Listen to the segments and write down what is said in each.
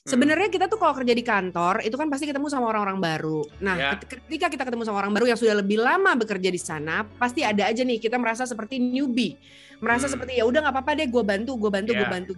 Sebenarnya kita tuh kalau kerja di kantor itu kan pasti ketemu sama orang-orang baru. Nah, ketika kita ketemu sama orang baru yang sudah lebih lama bekerja di sana, pasti ada aja nih kita merasa seperti newbie, merasa seperti ya udah nggak apa-apa deh, gue bantu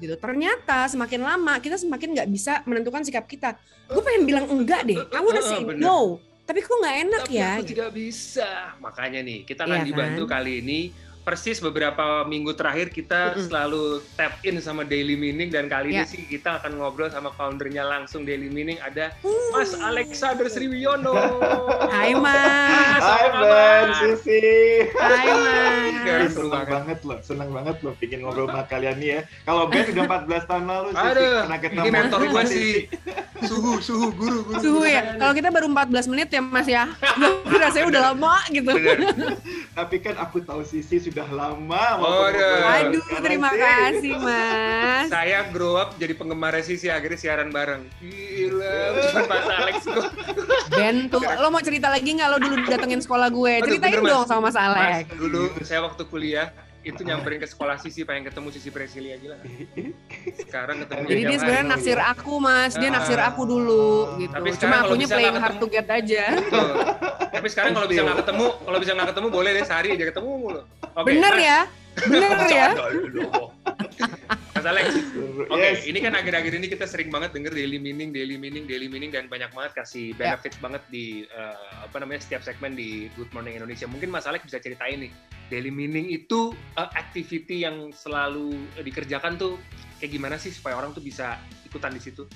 gitu. Ternyata semakin lama kita semakin nggak bisa menentukan sikap kita. Gue pengen bilang enggak deh, I wanna say no, tapi kok nggak enak tapi ya. Aku tidak bisa. Makanya nih kita akan dibantu kali ini. Persis beberapa minggu terakhir kita selalu tap in sama Daily Meaning, dan kali ini sih kita akan ngobrol sama foundernya langsung Daily Meaning, ada Mas Alexander Sriwiono. Hai Mas. Hai Ben, Sisi. Hai Mas. Senang banget loh bikin ngobrol sama kalian nih ya. Kalau Ben udah 14 tahun lalu Sisi pernah ketemu. Ini mentor gue sih. Suhu guru. Suhu ya. Kalau kita baru 14 menit ya Mas ya. Rasanya udah lama gitu. Tapi kan aku tahu Sisi sudah lama. Aduh, terima kasih Mas. Saya grow up jadi penggemar Sisi, akhirnya siaran bareng. Gila, cuma Mas Alex kok. Ben, tuh, lo mau cerita lagi nggak lo dulu datengin sekolah gue? Ceritain dong sama Mas Alex. Mas, dulu saya waktu kuliah itu nyamperin ke sekolah Sisi, pengen ketemu Sisi Presilia, gila. Sekarang ketemu. Jadi dia sebenarnya naksir aku Mas, dia naksir aku dulu gitu. Tapi cuma akunya playing hard to get aja. Betul. Tapi sekarang kalau bisa nggak ketemu, boleh deh sehari aja ketemu mulu. Okay, bener Mas. Ya? Bener ya? Mas Alex, ini kan akhir-akhir ini kita sering banget denger Daily Meaning, dan banyak banget kasih benefits banget di setiap segmen di Good Morning Indonesia. Mungkin Mas Alex bisa ceritain nih, Daily Meaning itu activity yang selalu dikerjakan tuh kayak gimana sih supaya orang tuh bisa ikutan di situ?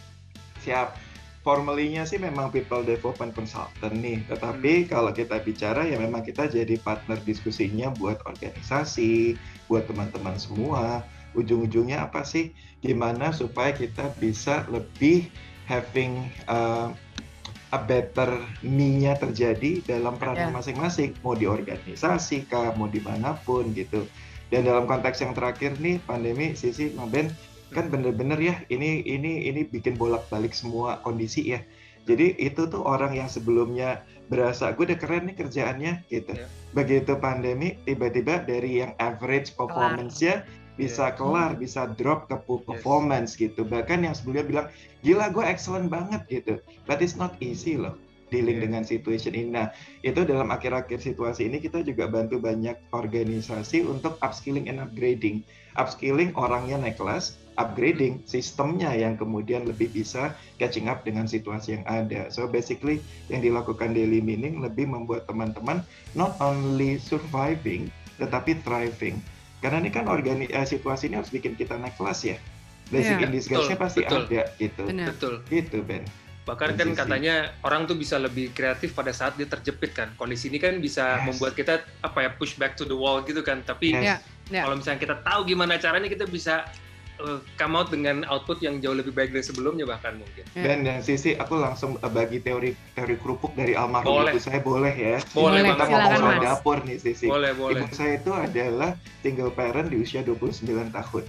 Siap. Formally-nya sih memang People Development Consultant nih, tetapi kalau kita bicara ya memang kita jadi partner diskusinya buat organisasi, buat teman-teman semua. Ujung-ujungnya apa sih? Gimana supaya kita bisa lebih having a better me-nya terjadi dalam peranan masing-masing, mau di organisasi kah, mau dimanapun gitu. Dan dalam konteks yang terakhir nih, pandemi, Sisi, Ben, kan bener-bener ya ini bikin bolak-balik semua kondisi ya. Jadi itu tuh orang yang sebelumnya berasa gue udah keren nih kerjaannya gitu. Begitu pandemi tiba-tiba dari yang average performance-nya bisa kelar, bisa drop ke poor performance gitu. Bahkan yang sebelumnya bilang gila gue excellent banget gitu. But it's not easy loh dealing dengan situation ini. Nah, itu dalam akhir-akhir situasi ini kita juga bantu banyak organisasi untuk upskilling and upgrading. Upskilling orangnya naik kelas, upgrading sistemnya yang kemudian lebih bisa catching up dengan situasi yang ada. So basically yang dilakukan Daily Meaning lebih membuat teman-teman not only surviving tetapi thriving. Karena ini kan situasi ini harus bikin kita naik kelas ya. Basic in disguise-nya pasti ada gitu. Betul. Gitu Ben. Bahkan kan katanya orang tuh bisa lebih kreatif pada saat dia terjepit kan. Kondisi ini kan bisa membuat kita push back to the wall gitu kan. Tapi kalau misalnya kita tahu gimana caranya, kita bisa come out dengan output yang jauh lebih baik dari sebelumnya bahkan mungkin. Dan Sisi, aku langsung bagi teori kerupuk dari almarhum ibu saya, boleh ya? Boleh. Kita ngomong soal dapur nih Sisi. Boleh. Ibu saya itu adalah single parent di usia 29 tahun.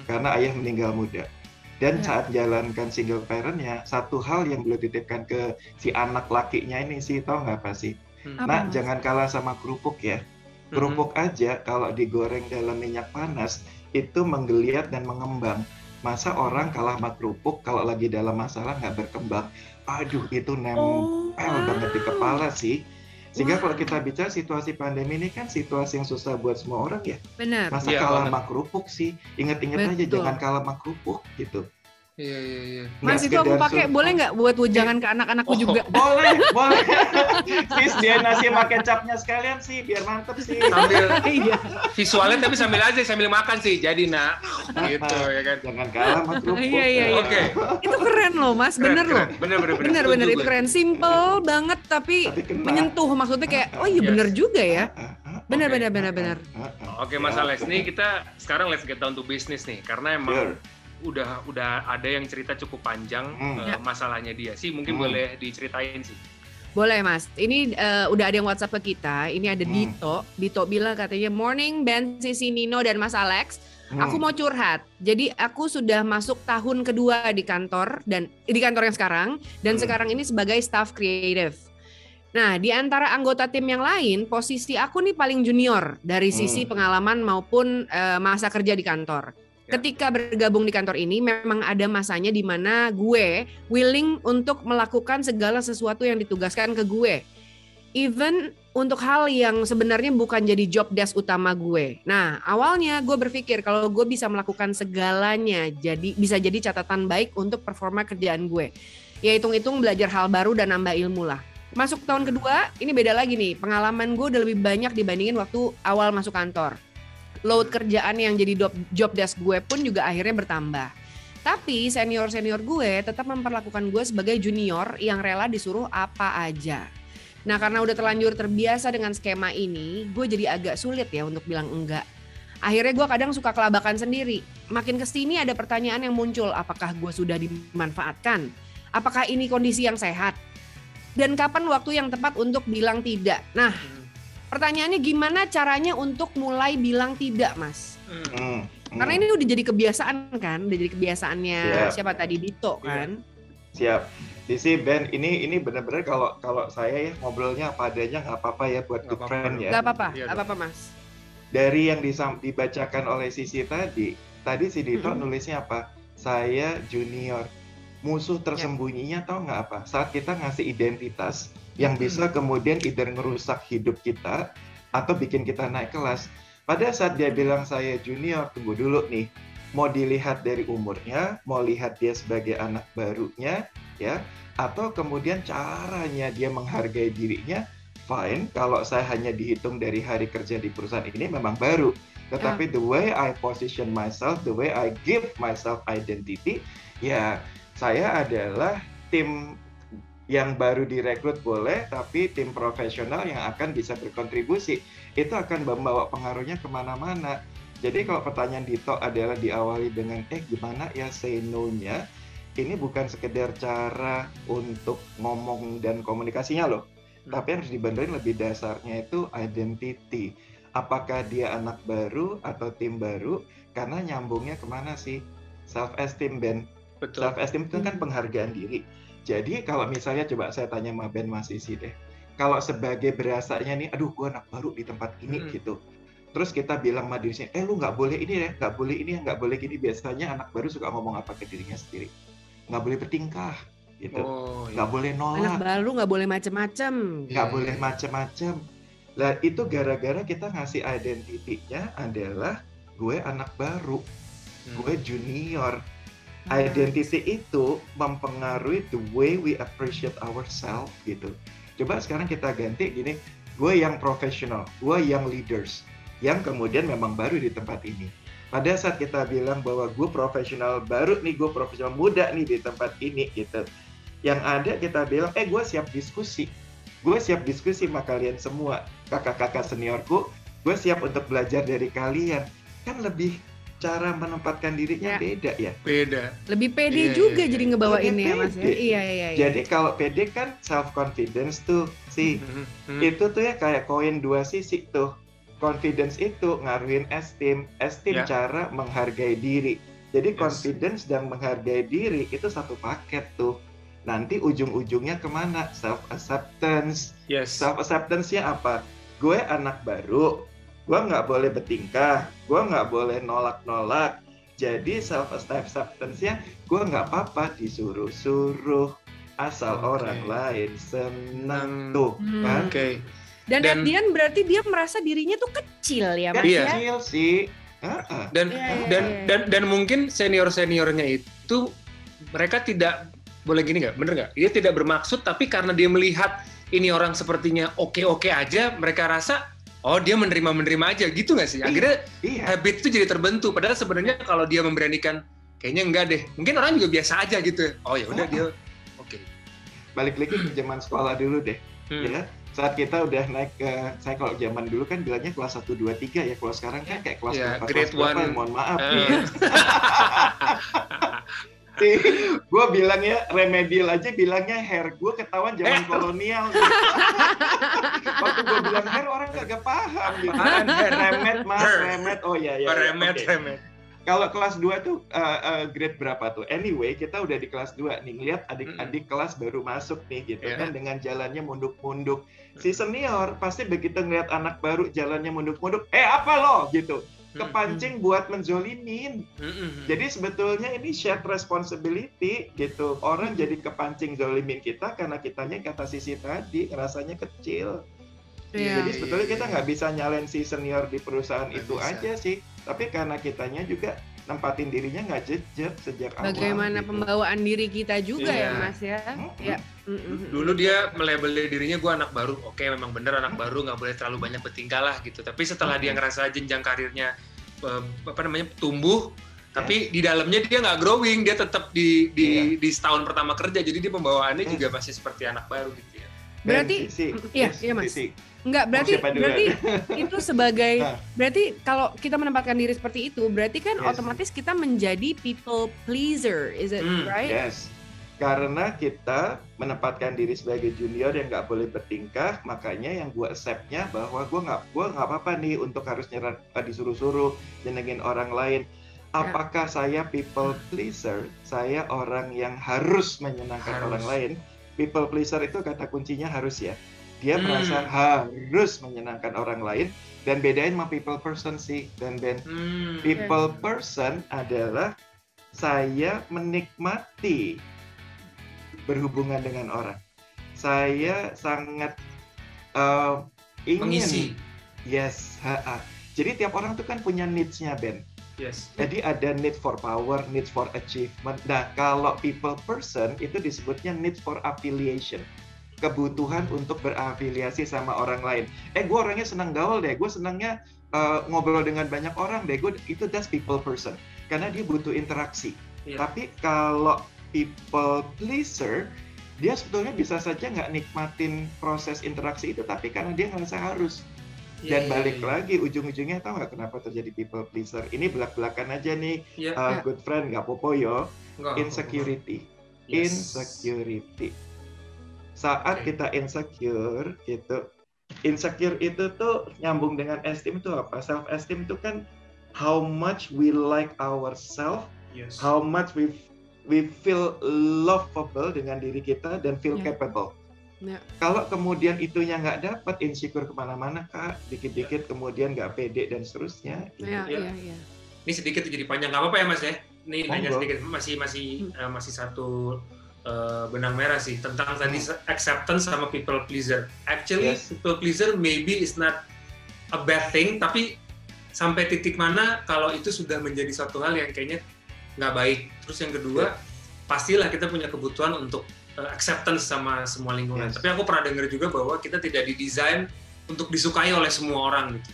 Karena ayah meninggal muda. Dan saat jalankan single parent-nya, satu hal yang beliau titipkan ke si anak lakinya ini sih, tau nggak apa sih? Nak, jangan kalah sama kerupuk ya. Kerupuk aja kalau digoreng dalam minyak panas, itu menggeliat dan mengembang. Masa orang kalah sama kerupuk kalau lagi dalam masalah nggak berkembang? Aduh, itu nempel banget di kepala sih. Sehingga kalau kita bicara situasi pandemi ini kan situasi yang susah buat semua orang ya. Benar. Masa kalah sama kerupuk sih? Ingat-ingat aja jangan kalah sama kerupuk gitu. Iya. Mas, itu aku pakai boleh nggak buat wejangan ke anak-anakku juga? Boleh. Sis, dia nasi sama kecapnya sekalian sih, biar mantep sih. Sambil visualnya tapi sambil makan sih, jadi nak. Gitu ya kan. Jangan kalah sama kerupuk. Iya. Oke. Itu keren loh Mas, bener loh. Bener, itu keren. Simple banget tapi menyentuh, maksudnya kayak, oh iya bener juga ya. Bener. Oke Mas Alex, nih kita sekarang let's get down to business nih, karena emang udah ada yang cerita cukup panjang masalahnya dia sih, mungkin boleh diceritain sih. Boleh Mas, ini udah ada yang WhatsApp ke kita, ini ada Dito bilang katanya, morning Ben, Sisi, Nino, dan Mas Alex, aku mau curhat, jadi aku sudah masuk tahun kedua di kantor yang sekarang, dan sekarang ini sebagai staff kreatif. Nah, di antara anggota tim yang lain, posisi aku nih paling junior dari sisi pengalaman maupun masa kerja di kantor. Ketika bergabung di kantor ini memang ada masanya di mana gue willing untuk melakukan segala sesuatu yang ditugaskan ke gue. Even untuk hal yang sebenarnya bukan jadi job desk utama gue. Nah, awalnya gue berpikir kalau gue bisa melakukan segalanya, bisa jadi catatan baik untuk performa kerjaan gue. Ya hitung-hitung belajar hal baru dan nambah ilmu lah. Masuk tahun kedua, ini beda lagi nih. Pengalaman gue udah lebih banyak dibandingin waktu awal masuk kantor. Load kerjaan yang jadi job desk gue pun juga akhirnya bertambah. Tapi senior-senior gue tetap memperlakukan gue sebagai junior yang rela disuruh apa aja. Nah karena udah terlanjur terbiasa dengan skema ini, gue jadi agak sulit ya untuk bilang enggak. Akhirnya gue kadang suka kelabakan sendiri. Makin kesini ada pertanyaan yang muncul, apakah gue sudah dimanfaatkan? Apakah ini kondisi yang sehat? Dan kapan waktu yang tepat untuk bilang tidak? Nah, pertanyaannya gimana caranya untuk mulai bilang tidak, Mas? Karena ini udah jadi kebiasaan kan, udah jadi kebiasaannya siapa tadi, Dito kan? Siap. Sisi Ben, ini benar-benar kalau saya ya ngobrolnya apa adanya nggak apa-apa ya buat good friend ya. Nggak apa-apa Mas. Dari yang dibacakan oleh Sisi tadi si Dito nulisnya apa? Saya junior. Musuh tersembunyinya tahu nggak apa? Saat kita ngasih identitas yang bisa kemudian either ngerusak hidup kita atau bikin kita naik kelas. Pada saat dia bilang saya junior, tunggu dulu nih. Mau dilihat dari umurnya, mau lihat dia sebagai anak barunya, ya, atau kemudian caranya dia menghargai dirinya, fine. Kalau saya hanya dihitung dari hari kerja di perusahaan ini memang baru. Tetapi the way I position myself, the way I give myself identity, ya saya adalah tim yang baru direkrut boleh, tapi tim profesional yang akan bisa berkontribusi. Itu akan membawa pengaruhnya kemana-mana. Jadi kalau pertanyaan Dito adalah diawali dengan, gimana ya say no-nya, ini bukan sekedar cara untuk ngomong dan komunikasinya loh. Tapi harus dibenerin lebih dasarnya itu identity. Apakah dia anak baru atau tim baru, karena nyambungnya kemana sih? Self-esteem, Ben. Betul. Self-esteem itu kan penghargaan diri. Jadi kalau misalnya coba saya tanya sama Ben Mas Isi deh, kalau sebagai berasanya nih, aduh gue anak baru di tempat ini gitu, terus kita bilang sama diri sendiri, lu nggak boleh ini ya, nggak boleh ini ya, nggak boleh gini. Biasanya anak baru suka ngomong apa ke dirinya sendiri, nggak boleh bertingkah gitu, nggak boleh nolak. Anak baru nggak boleh macem-macem. Nggak boleh macem-macem. Lah itu gara-gara kita ngasih identitinya adalah gue anak baru, gue junior. Identity itu mempengaruhi the way we appreciate ourselves gitu. Coba sekarang kita ganti gini, gue yang profesional, gue yang leaders, yang kemudian memang baru di tempat ini. Pada saat kita bilang bahwa gue profesional baru nih, gue profesional muda nih di tempat ini gitu. Yang ada kita bilang, gue siap diskusi. Gue siap diskusi sama kalian semua, kakak-kakak seniorku, gue siap untuk belajar dari kalian. Kan lebih cara menempatkan dirinya beda ya. Beda. Lebih pede juga jadi ngebawainnya ya Mas ya. Iya. Jadi kalau pede kan self confidence tuh sih. Itu tuh ya kayak koin dua sisi tuh. Confidence itu ngaruhin esteem cara menghargai diri. Jadi confidence dan menghargai diri itu satu paket tuh. Nanti ujung-ujungnya kemana? Self acceptance. Self acceptance-nya apa? Gue anak baru. Gue nggak boleh bertingkah, gue nggak boleh nolak-nolak. Jadi self-acceptance-nya, gue nggak apa-apa disuruh-suruh asal orang lain senang tuh, kan? Dan Dian berarti dia merasa dirinya tuh kecil ya, Mas ya? Kecil sih. Dan mungkin senior-seniornya itu mereka tidak boleh gini nggak, bener nggak? Dia tidak bermaksud, tapi karena dia melihat ini orang sepertinya oke-oke aja, mereka rasa dia menerima aja gitu nggak sih? Akhirnya habit itu jadi terbentuk. Padahal sebenarnya kalau dia memberanikan, kayaknya enggak deh. Mungkin orang juga biasa aja gitu. Oh ya udah dia oke. Balik lagi ke zaman sekolah dulu deh. Ya, saat kita udah naik ke, saya kalau zaman dulu kan bilangnya kelas 1, 2, 3 ya. Kalau sekarang kan kayak kelas 4, grade 1. Mohon maaf. Gue bilangnya remedial aja, bilangnya hair. Gue ketahuan zaman kolonial. Waktu gue bilang hair orang kagak paham gitu. Remed mas, remed. Oh iya. Remed. Kalau kelas 2 tuh grade berapa tuh? Anyway, kita udah di kelas 2 nih. Ngeliat adik-adik kelas baru masuk nih gitu kan, dengan jalannya munduk-munduk. Si senior pasti begitu ngeliat anak baru jalannya munduk-munduk, apa lo gitu. kepancing buat menzolimin. Jadi sebetulnya ini shared responsibility gitu. Orang jadi kepancing zolimin kita karena kitanya kata Sisi tadi ngerasanya kecil. Jadi sebetulnya kita nggak bisa nyalain si senior di perusahaan itu aja sih. Tapi karena kitanya juga nempatin dirinya nggak jejak sejak awal. Bagaimana gitu. Pembawaan diri kita juga ya Mas ya. Dulu dia melabeli dirinya gue anak baru. Oke, memang bener anak baru, nggak boleh terlalu banyak bertingkah lah gitu. Tapi setelah dia ngerasa jenjang karirnya tumbuh, tapi di dalamnya dia nggak growing, dia tetap di setahun pertama kerja. Jadi dia pembawaannya juga masih seperti anak baru gitu ya. Berarti iya Mas. Enggak, berarti itu sebagai berarti kalau kita menempatkan diri seperti itu, berarti kan otomatis kita menjadi people pleaser, is it right? Yes. Karena kita menempatkan diri sebagai junior yang nggak boleh bertingkah, makanya yang gue accept-nya bahwa gue nggak apa-apa nih untuk harus disuruh-suruh nyenengin orang lain. Apakah saya people pleaser? Saya orang yang harus menyenangkan orang lain. People pleaser itu kata kuncinya harus ya. Dia merasa harus menyenangkan orang lain, dan bedain sama people person sih, dan people person adalah saya menikmati berhubungan dengan orang. Saya sangat ingin mengisi. Yes, Jadi tiap orang tuh kan punya needs-nya, Ben. Yes. Jadi ada need for power, need for achievement. Nah, kalau people person itu disebutnya need for affiliation. Kebutuhan untuk berafiliasi sama orang lain. Gue orangnya senang gaul deh, gue senangnya ngobrol dengan banyak orang deh. Itu that's people person. Karena dia butuh interaksi. Tapi kalau people pleaser, dia sebetulnya bisa saja nggak nikmatin proses interaksi itu, tapi karena dia ngerasa harus. Dan balik lagi, ujung-ujungnya tahu nggak kenapa terjadi people pleaser? Ini belak-belakan aja nih, good friend, nggak popo yo. Insecurity. Insecurity. Saat kita insecure, gitu. Insecure itu tuh nyambung dengan esteem itu apa? Self-esteem itu kan how much we like ourselves, how much we feel lovable dengan diri kita dan feel capable. Kalau kemudian itunya nggak dapat, insecure kemana-mana Kak, dikit-dikit kemudian nggak pede dan seterusnya. Ini sedikit jadi panjang, nggak apa-apa ya Mas ya? Ini nanya sedikit, masih satu benang merah sih tentang tadi acceptance sama people pleaser. Actually, people pleaser maybe is not a bad thing, tapi sampai titik mana kalau itu sudah menjadi suatu hal yang kayaknya nggak baik. Terus yang kedua, pastilah kita punya kebutuhan untuk acceptance sama semua lingkungan. Tapi aku pernah dengar juga bahwa kita tidak didesain untuk disukai oleh semua orang gitu.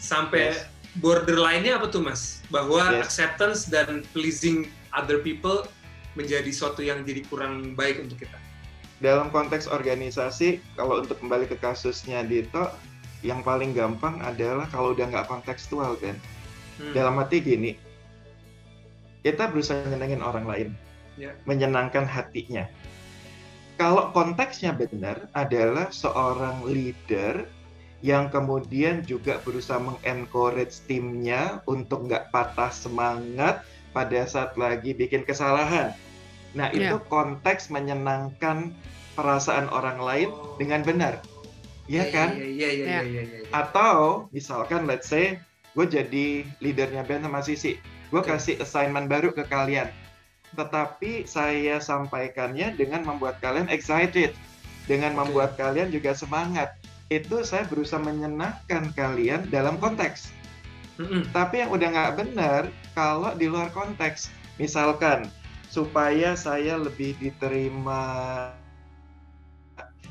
Sampai borderline-nya apa tuh Mas? Bahwa acceptance dan pleasing other people menjadi suatu yang jadi kurang baik untuk kita. Dalam konteks organisasi, kalau untuk kembali ke kasusnya Dito, yang paling gampang adalah kalau udah nggak kontekstual kan. Dalam arti gini, kita berusaha nyenengin orang lain, menyenangkan hatinya. Kalau konteksnya benar adalah seorang leader yang kemudian juga berusaha mengencourage timnya untuk nggak patah semangat pada saat lagi bikin kesalahan. Nah, itu konteks menyenangkan perasaan orang lain dengan benar. Iya kan? Atau misalkan let's say gue jadi leadernya Ben sama Sisi, gue kasih assignment baru ke kalian, tetapi saya sampaikannya dengan membuat kalian excited, dengan membuat kalian juga semangat. Itu saya berusaha menyenangkan kalian dalam konteks. Tapi yang udah nggak benar kalau di luar konteks. Misalkan supaya saya lebih diterima,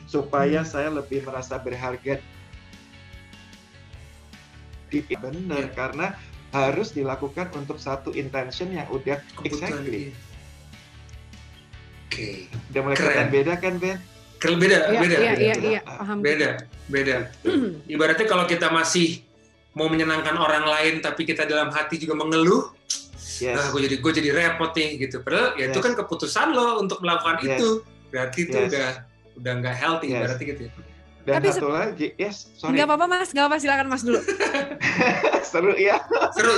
supaya saya lebih merasa berharga. Benar, karena harus dilakukan untuk satu intention yang udah exactly. Udah mulai kelihatan beda kan, Ben? Beda. Paham. Beda. Ibaratnya kalau kita masih mau menyenangkan orang lain tapi kita dalam hati juga mengeluh, nah gue jadi repot nih gitu. Padahal ya itu kan keputusan lo untuk melakukan itu. Berarti itu udah nggak healthy berarti gitu ya. Dan tapi satu lagi, sorry. Nggak apa-apa Mas, nggak apa, silakan Mas dulu. Seru ya. Seru.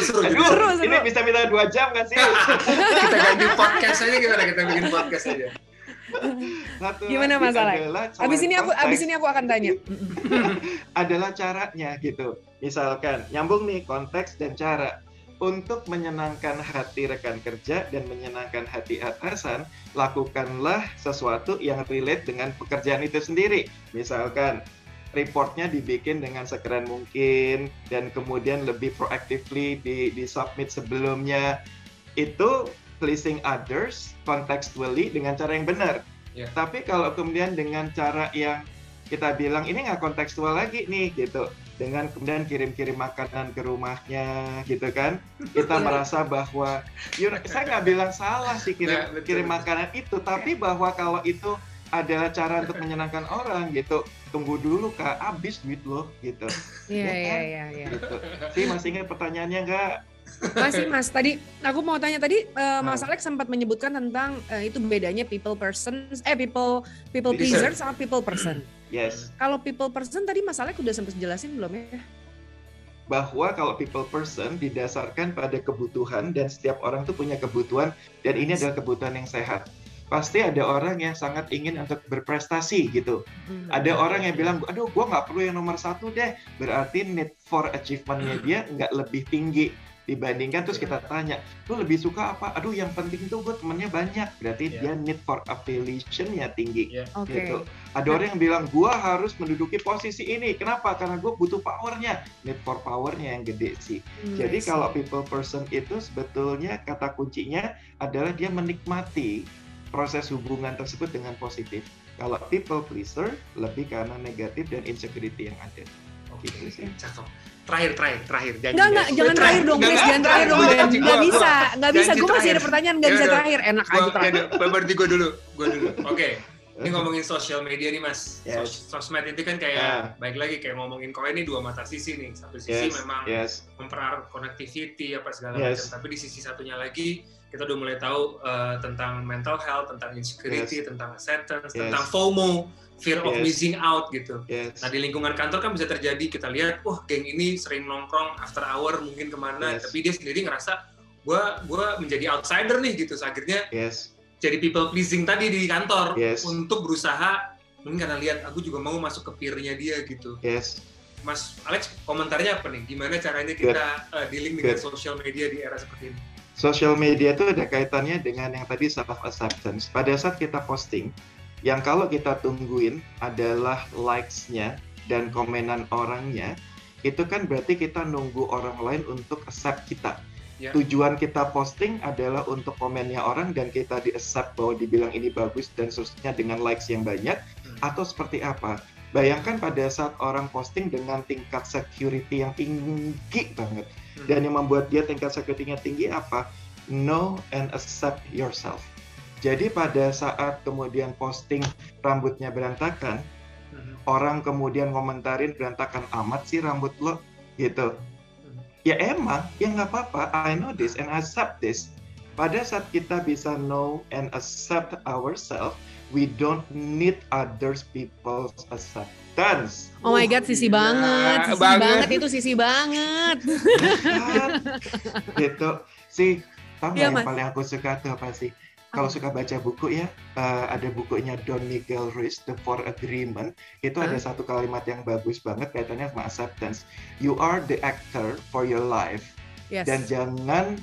Ini bisa minta 2 jam nggak sih? Kita ganti podcast aja gimana? Kita bikin podcast aja. Gimana masalahnya? Abis ini aku akan tanya. Adalah caranya gitu. Misalkan, nyambung nih konteks dan cara. Untuk menyenangkan hati rekan kerja dan menyenangkan hati atasan, lakukanlah sesuatu yang relate dengan pekerjaan itu sendiri. Misalkan, reportnya dibikin dengan sekeren mungkin dan kemudian lebih proactively di-submit sebelumnya. Itu pleasing others contextually dengan cara yang benar. Yeah. Tapi kalau kemudian dengan cara yang kita bilang ini nggak kontekstual lagi nih gitu, dengan kemudian kirim-kirim makanan ke rumahnya gitu kan, kita merasa bahwa saya nggak bilang salah sih kirim makanan itu, tapi bahwa kalau itu adalah cara untuk menyenangkan orang gitu, tunggu dulu Kak, habis duit lo gitu. Iya. Gitu. Sih masih ingat pertanyaannya nggak? Masih Mas, tadi aku mau tanya tadi Mas Alex sempat menyebutkan tentang itu bedanya people pleaser sama people person. Yes. Kalau people person tadi Mas Alex udah sempat jelasin belum ya? Bahwa kalau people person didasarkan pada kebutuhan dan setiap orang tuh punya kebutuhan dan ini adalah kebutuhan yang sehat. Pasti ada orang yang sangat ingin untuk berprestasi gitu. Ada orang yang bilang, aduh gue nggak perlu yang nomor 1 deh. Berarti need for achievement-nya dia nggak lebih tinggi dibandingkan. Terus kita tanya, lu lebih suka apa? Aduh yang penting tuh gue temennya banyak. Berarti dia need for affiliation-nya tinggi. Gitu. Ada orang yang bilang, gue harus menduduki posisi ini. Kenapa? Karena gue butuh power-nya. Need for power-nya yang gede sih. Jadi kalau people person itu sebetulnya kata kuncinya adalah dia menikmati proses hubungan tersebut dengan positif. Kalau people pleaser lebih karena negatif dan insecurity yang ada. Gitu sih. Terakhir. Jangan terakhir dong, Chris. Jangan terakhir dong, Ben. Nggak bisa. Gue masih ada pertanyaan, nggak bisa terakhir. Enak aja terakhir. Berarti gue dulu. Oke. Ini ngomongin sosial media nih Mas. Sosmed itu kan kayak baik lagi kayak ngomongin koin ini dua mata sisi nih. Satu sisi memang mempererat connectivity apa segala macam, tapi di sisi satunya lagi kita udah mulai tahu tentang mental health, tentang insecurity, tentang acceptance, tentang FOMO, fear of missing out gitu. Nah di lingkungan kantor kan bisa terjadi kita lihat, wah geng ini sering nongkrong after hour mungkin kemana, tapi dia sendiri ngerasa gue menjadi outsider nih gitu. Akhirnya jadi people pleasing tadi di kantor untuk berusaha mungkin karena lihat aku juga mau masuk ke peer-nya dia gitu. Mas Alex komentarnya apa nih? Gimana caranya kita dealing dengan social media di era seperti ini? Social media itu ada kaitannya dengan yang tadi self-acceptance. Pada saat kita posting, yang kalau kita tungguin adalah likes-nya dan komenan orangnya, itu kan berarti kita nunggu orang lain untuk accept kita. Tujuan kita posting adalah untuk komennya orang dan kita di-accept bahwa dibilang ini bagus dan seterusnya dengan likes yang banyak, atau seperti apa. Bayangkan pada saat orang posting dengan tingkat security yang tinggi banget. Dan yang membuat dia tingkat security-nya tinggi apa? Know and accept yourself. Jadi pada saat kemudian posting rambutnya berantakan, orang kemudian komentarin berantakan amat sih rambut lo, gitu. Ya emang, ya nggak apa-apa, I know this and I accept this. Pada saat kita bisa know and accept ourselves, we don't need others people's acceptance. Oh my God, sisi banget. Sisi banget. Gitu. Sih, tahu nggak yang paling aku suka tuh apa sih? Kalau suka baca buku ya, ada bukunya Don Miguel Ruiz, The Four Agreement. Itu ada satu kalimat yang bagus banget kaitannya sama acceptance. You are the actor for your life. Dan jangan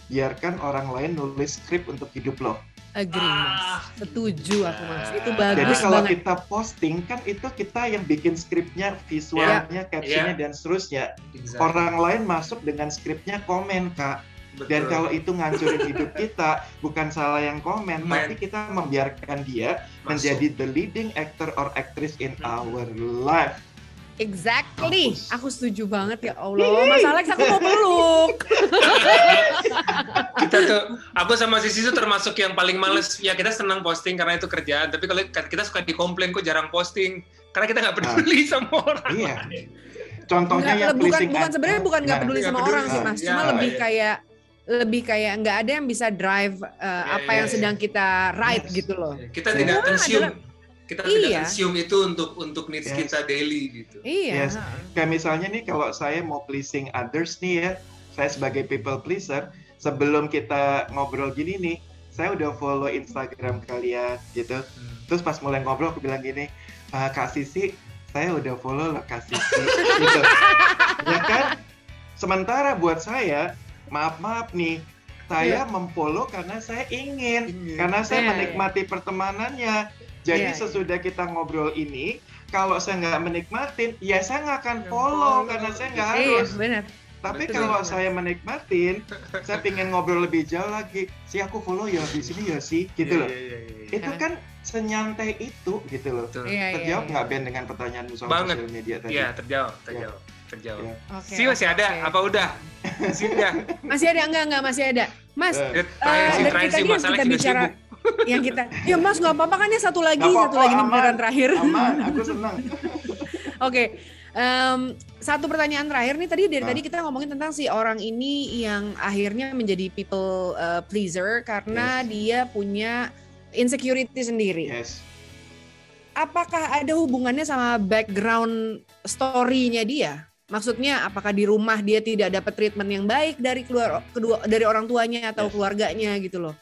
biarkan orang lain nulis skrip untuk hidup lo. Agree, Mas. Setuju aku, Mas. Itu bagus banget. Jadi kalau kita posting, kan itu kita yang bikin skripnya, visualnya, captionnya, dan seterusnya. Orang lain masuk dengan skripnya komen, Kak. Betul. Dan kalau itu ngancurin hidup kita, bukan salah yang komen, tapi kita membiarkan dia menjadi the leading actor or actress in our life. Exactly. Aku setuju banget, ya Allah. Mas Alex, aku mau peluk. Kita tuh, aku sama Sisi tuh termasuk yang paling males. Ya kita senang posting karena itu kerjaan, tapi kalau kita suka dikomplain kok jarang posting karena kita nggak peduli sama orang. Iya. Contohnya yang bukan sebenarnya bukan nggak peduli sama orang sih, Mas. Cuma lebih kayak nggak ada yang bisa drive apa yang sedang kita write gitu loh. Kita tidak consume. Kita tidak consume itu untuk needs kita daily gitu. Iya. Kayak misalnya nih kalau saya mau pleasing others nih ya, saya sebagai people pleaser, sebelum kita ngobrol gini nih, saya udah follow Instagram kalian gitu. Terus pas mulai ngobrol aku bilang gini, Kak Sisi, saya udah follow lo kasih gitu. Ya kan? Sementara buat saya, maaf nih, saya memfollow karena saya ingin. Karena saya menikmati pertemanannya. Jadi sesudah kita ngobrol ini, kalau saya nggak menikmatin, ya saya nggak akan follow karena saya nggak harus. Benar. Tapi kalau saya menikmatin, saya pengen ngobrol lebih jauh lagi. Aku follow ya di sini ya sih, gitu loh. Itu kan senyantai itu, gitu loh. Terjawab nggak Ben dengan pertanyaan soal sosial media tadi? Iya, terjawab. Si masih ada? Apa udah? Masih ada, enggak masih ada. Mas, dari tadi yang kita bicara, yang kita, ya Mas nggak apa-apa kan ya satu lagi nih beneran terakhir. Aman, aku senang. Oke. Satu pertanyaan terakhir nih, dari tadi kita ngomongin tentang si orang ini yang akhirnya menjadi people pleaser karena dia punya insecurity sendiri. Apakah ada hubungannya sama background story-nya dia? Maksudnya apakah di rumah dia tidak dapat treatment yang baik dari dari orang tuanya atau keluarganya gitu loh.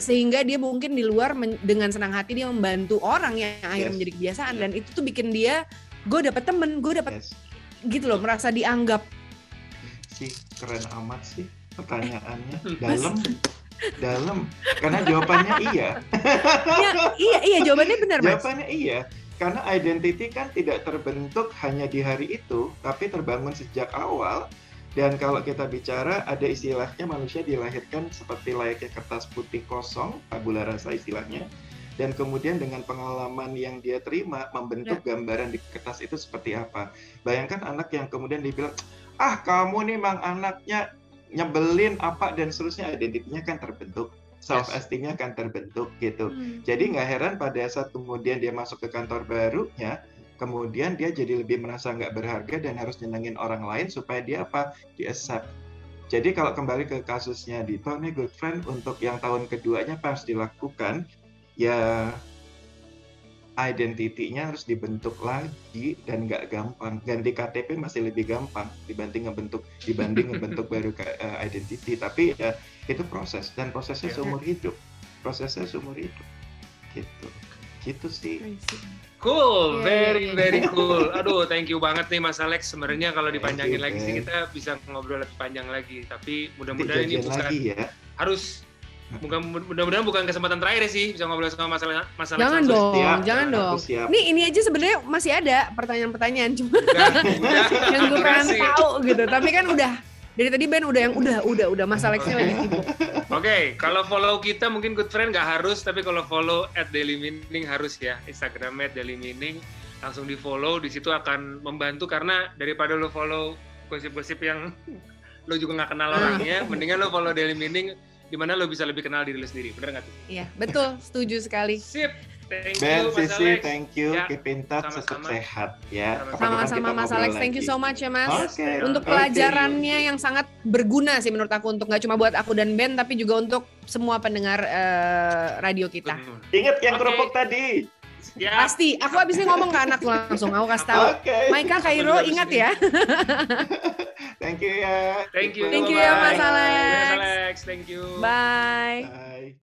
Sehingga dia mungkin di luar dengan senang hati dia membantu orang yang akhirnya menjadi kebiasaan, dan itu tuh bikin dia, gue dapet temen, gue dapet gitu loh, merasa dianggap. Keren amat sih pertanyaannya. Dalam karena jawabannya iya. iya jawabannya benar, Mas. Jawabannya iya, karena identity kan tidak terbentuk hanya di hari itu, tapi terbangun sejak awal. Dan kalau kita bicara, ada istilahnya manusia dilahirkan seperti layaknya kertas putih kosong, tabula rasa istilahnya. Dan kemudian dengan pengalaman yang dia terima, membentuk gambaran di kertas itu seperti apa. Bayangkan anak yang kemudian dibilang, kamu nih mang anaknya nyebelin apa dan seterusnya, identitinya kan terbentuk. Self-esteem-nya kan terbentuk gitu. Jadi nggak heran pada saat kemudian dia masuk ke kantor barunya, kemudian dia jadi lebih merasa nggak berharga dan harus nyenengin orang lain supaya dia di-accept. Jadi kalau kembali ke kasusnya Dito, nih good friend, untuk yang tahun keduanya harus dilakukan, ya identity-nya harus dibentuk lagi dan nggak gampang. Ganti KTP masih lebih gampang dibanding ngebentuk baru identity. Tapi ya itu proses, dan prosesnya seumur hidup. Gitu sih. Cool, very cool. Aduh, thank you banget nih Mas Alex. Sebenarnya kalau dipanjangin lagi sih kita bisa ngobrol lebih panjang lagi. Tapi mudah-mudahan ini bukan harus. Mudah-mudahan bukan kesempatan terakhir sih bisa ngobrol sama Mas Alex. Jangan dong. Nih ini aja sebenarnya masih ada pertanyaan-pertanyaan cuma yang gue pengen tahu gitu. Tapi kan udah dari tadi Ben udah Mas Alexnya lagi sibuk. Oke, kalau follow kita mungkin good friend nggak harus, tapi kalau follow @dailymeaning harus ya. Instagram @dailymeaning langsung di follow, di situ akan membantu karena daripada lo follow gosip-gosip yang lo juga nggak kenal orangnya, mendingan lo follow Daily Meaning di mana lo bisa lebih kenal diri lo sendiri. Bener nggak tuh? Iya, betul. Setuju sekali. Sip. Thank Ben, you, Mas Sisi, Alex. thank you. Keep in touch, tetap sehat ya. Sama-sama Mas Alex, thank you so much ya Mas. Okay. Untuk pelajarannya yang sangat berguna sih menurut aku, untuk nggak cuma buat aku dan Ben, tapi juga untuk semua pendengar radio kita. Ingat yang kerupuk tadi. Ya. Pasti, aku abis ini ngomong ke anakku langsung, aku kasih tahu. Maika, Kairo, ingat ya. Thank you ya. Thank you ya Mas Alex. Mas Alex, thank you. Bye. Bye.